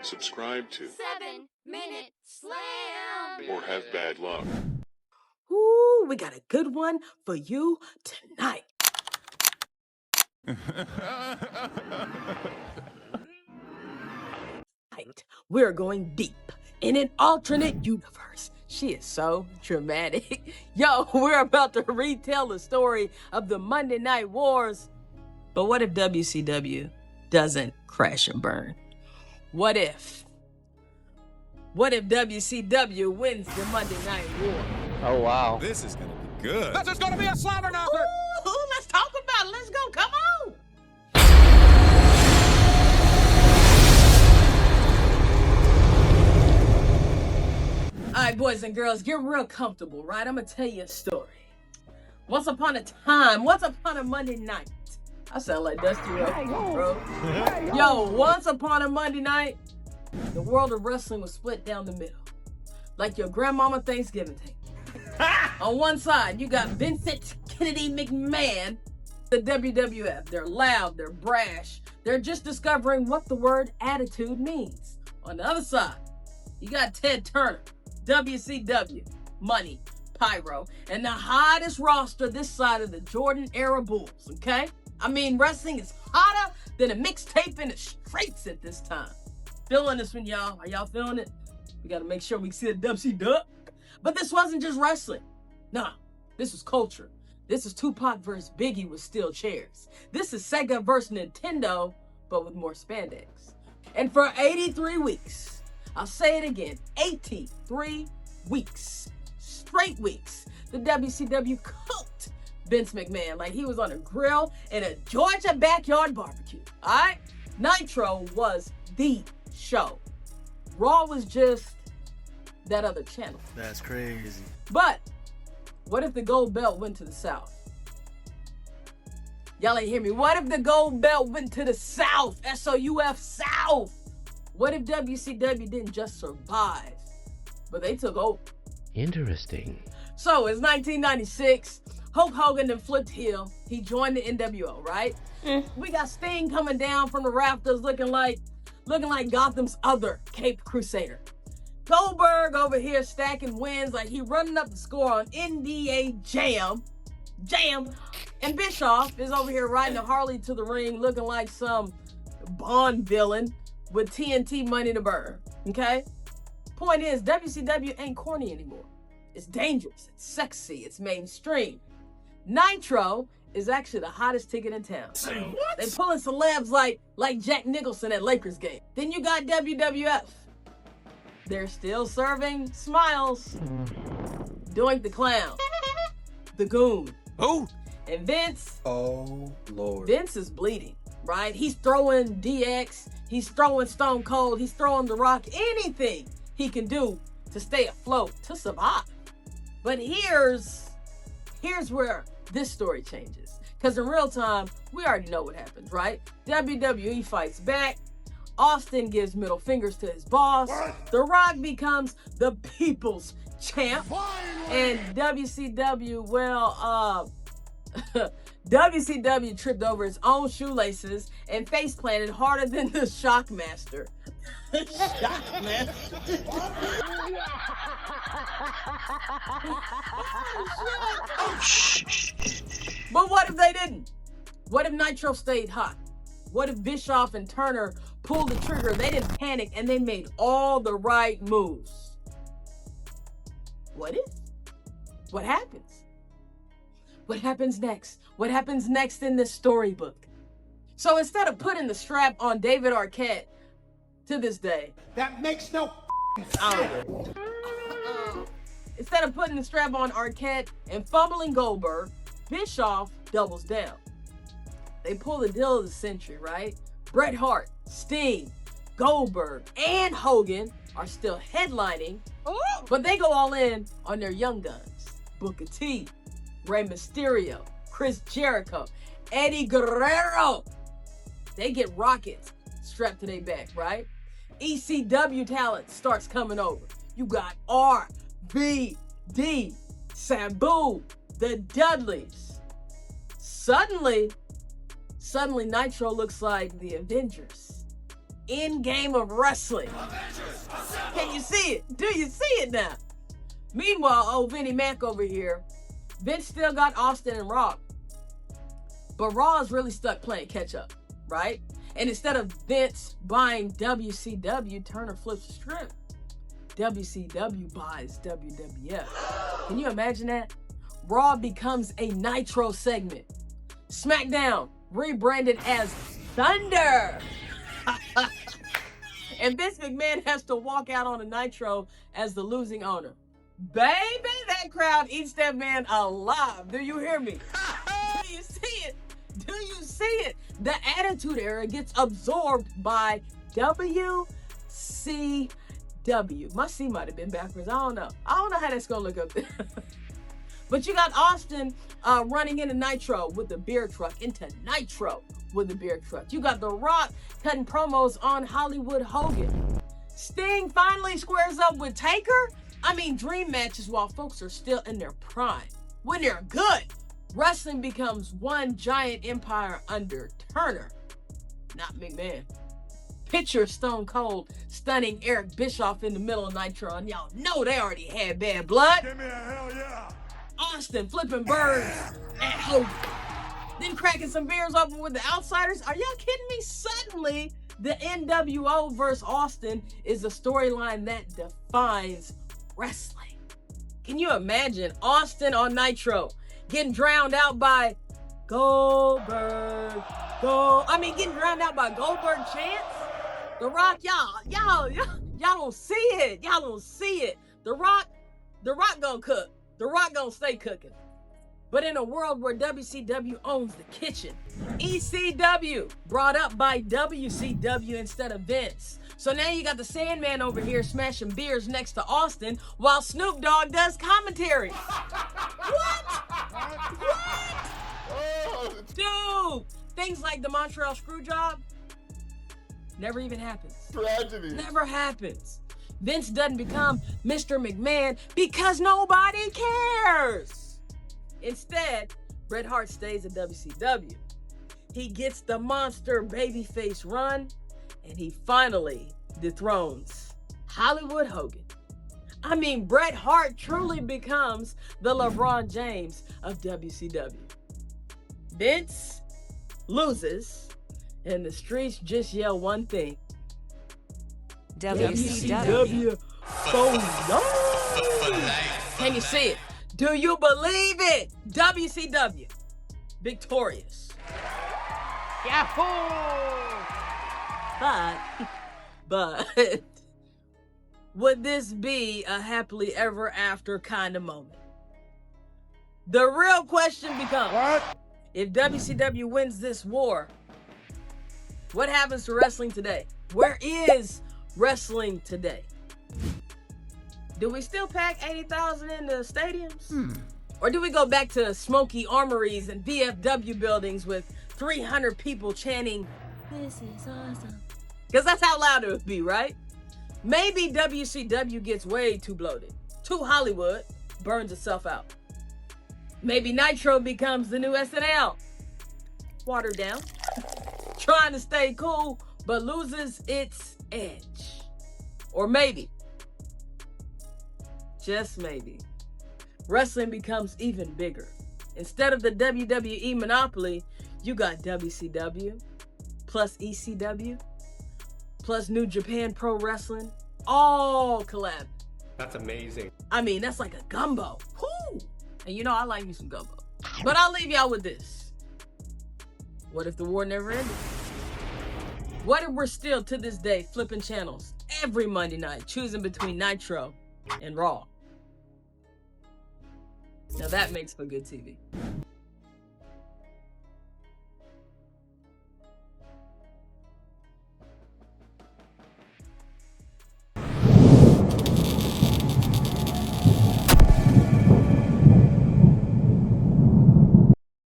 subscribe to 7-Minute Slam, or have bad luck. Ooh, we got a good one for you tonight. We're going deep in an alternate universe. She is so dramatic. Yo, we're about to retell the story of the Monday Night Wars. But what if WCW doesn't crash and burn? What if WCW wins the Monday Night War? Oh, wow. This is gonna be good. This is gonna be a slammer now, sir. Ooh, let's talk about it. Let's go. Come on. All right, boys and girls, get real comfortable, right? I'm going to tell you a story. Once upon a Monday night. I sound like Dusty Rhodes, bro. Yo, once upon a Monday night, the world of wrestling was split down the middle. Like your grandmama Thanksgiving table. On one side, you got Vincent Kennedy McMahon, the WWF. They're loud, they're brash. They're just discovering what the word attitude means. On the other side, you got Ted Turner, WCW, Money, Pyro, and the hottest roster this side of the Jordan era Bulls, okay? I mean, wrestling is hotter than a mixtape in the streets at this time. Feeling this one, y'all? Are y'all feeling it? We gotta make sure we see the WCW. But this wasn't just wrestling. Nah, this was culture. This is Tupac versus Biggie with steel chairs. This is Sega versus Nintendo, but with more spandex. And for 83 weeks, I'll say it again, 83 weeks, straight weeks, the WCW cooked Vince McMahon like he was on a grill in a Georgia backyard barbecue, all right? Nitro was the show. Raw was just that other channel. That's crazy. But what if the gold belt went to the South? Y'all ain't hear me. What if the gold belt went to the South? SOUF South. What if WCW didn't just survive, but they took over? Interesting. So it's 1996. Hulk Hogan then flipped heel. He joined the NWO, right? We got Sting coming down from the rafters looking like Gotham's other Cape Crusader. Goldberg over here stacking wins like he running up the score on NDA Jam. And Bischoff is over here riding a Harley to the ring looking like some Bond villain with TNT money to burn, okay? Point is, WCW ain't corny anymore. It's dangerous, it's sexy, it's mainstream. Nitro is actually the hottest ticket in town. What? They pulling celebs like Jack Nicholson at Lakers game. Then you got WWF. They're still serving smiles. Doink the Clown. The Goon. Who? And Vince. Oh, Lord. Vince is bleeding, right? He's throwing DX. He's throwing Stone Cold. He's throwing The Rock. Anything he can do to stay afloat, to survive. But here's where this story changes. Because in real time, we already know what happens, right? WWE fights back. Austin gives middle fingers to his boss. What? The Rock becomes the people's champ. And WCW, WCW tripped over its own shoelaces and face planted harder than the Shockmaster. Shockmaster. But what if they didn't? What if Nitro stayed hot? What if Bischoff and Turner pulled the trigger? They didn't panic and they made all the right moves. What if? What happens? What happens next? What happens next in this storybook? So instead of putting the strap on David Arquette, to this day, That makes no sense. Instead of putting the strap on Arquette and fumbling Goldberg, Bischoff doubles down. They pull the deal of the century, right? Bret Hart, Sting, Goldberg, and Hogan are still headlining, but they go all in on their young guns. Booker T, Rey Mysterio, Chris Jericho, Eddie Guerrero. They get rockets strapped to their back, right? ECW talent starts coming over. You got RVD, Sabu, the Dudleys. Suddenly Nitro looks like the Avengers. end game of wrestling. Can you see it? Do you see it now? Meanwhile, old Vinnie Mac over here, Vince still got Austin and Raw. But Raw is really stuck playing catch up, right? And instead of Vince buying WCW, Turner flips the script. WCW buys WWF. Can you imagine that? Raw becomes a Nitro segment. SmackDown rebranded as Thunder. And Vince McMahon has to walk out on a Nitro as the losing owner. Baby, that crowd eats that man alive. Do you hear me? Do you see it? Do you see it? The Attitude Era gets absorbed by WCW. My C might have been backwards. I don't know how that's gonna look up there. But you got Austin running into Nitro with the beer truck, into Nitro with the beer truck. You got The Rock cutting promos on Hollywood Hogan. Sting finally squares up with Taker. I mean, dream matches while folks are still in their prime. When they're good, wrestling becomes one giant empire under Turner, not McMahon. Picture Stone Cold stunning Eric Bischoff in the middle of Nitro, and y'all know they already had bad blood. Give me a hell yeah. Austin flipping birds at Hogan. Then cracking some beers open with the Outsiders. Are y'all kidding me? Suddenly, the NWO versus Austin is a storyline that defines wrestling. Can you imagine Austin on Nitro getting drowned out by Goldberg? Getting drowned out by Goldberg chants? The Rock, y'all don't see it. Y'all don't see it. The Rock gonna cook. The Rock gonna stay cooking. But in a world where WCW owns the kitchen, ECW brought up by WCW instead of Vince. So now you got the Sandman over here smashing beers next to Austin while Snoop Dogg does commentary. What? Dude, things like the Montreal Screwjob never even happens. Tragedy. Never happens. Vince doesn't become Mr. McMahon because nobody cares. Instead, Bret Hart stays at WCW. He gets the monster babyface run, and he finally dethrones Hollywood Hogan. I mean, Bret Hart truly becomes the LeBron James of WCW. Vince loses, and the streets just yell one thing. WCW for life. Can you see it? Do you believe it? WCW victorious. Yahoo! But would this be a happily ever after kind of moment? The real question becomes, What? if WCW wins this war, what happens to wrestling today? Where is wrestling today? Do we still pack 80,000 in the stadiums? Or do we go back to smoky armories and VFW buildings with 300 people chanting, "This is awesome"? Because that's how loud it would be, right? Maybe WCW gets way too bloated. Too Hollywood, burns itself out. Maybe Nitro becomes the new SNL. Watered down. Trying to stay cool, but loses its edge. Or maybe, just maybe, wrestling becomes even bigger. Instead of the WWE monopoly, you got WCW, plus ECW, plus New Japan Pro Wrestling, all collab. That's amazing. I mean, that's like a gumbo. Whoo! And you know, I like me some gumbo. But I'll leave y'all with this. What if the war never ended? What if we're still, to this day, flipping channels every Monday night, choosing between Nitro and Raw? Now that makes for good TV.